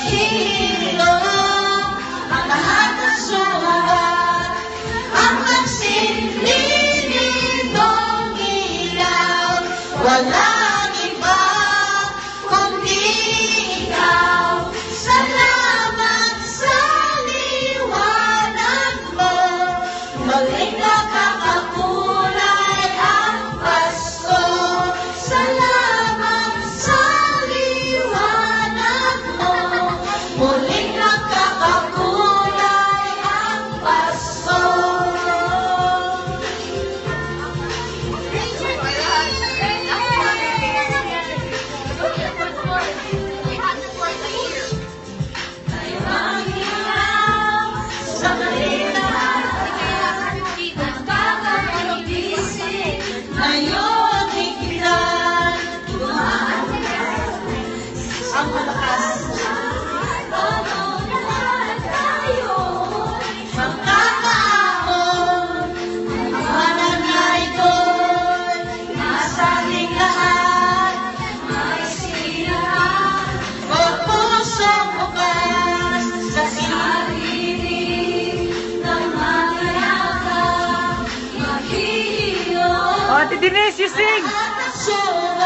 maghihilo ang lahat ng sugat ang magsilbi nitong ilaw. Walang iba kundi ikaw. Salamat sa liwanag mo. Muling nakakakulay ang Pasko. Salamat sa liwanag mo. Muling nakakakulay ang Pasko. Tayo ang ilaw sa kalilang nagkakaibisig. Ngayon higpitan, tumaan ang malakas. Lahat tayo magkakaahon. Ang mananay ko'y nasa ating lahat. May sinahan o pusong bukas sa sarili ng mag-iakap, maghihilo. Ate Denise, you sing! At ang sugat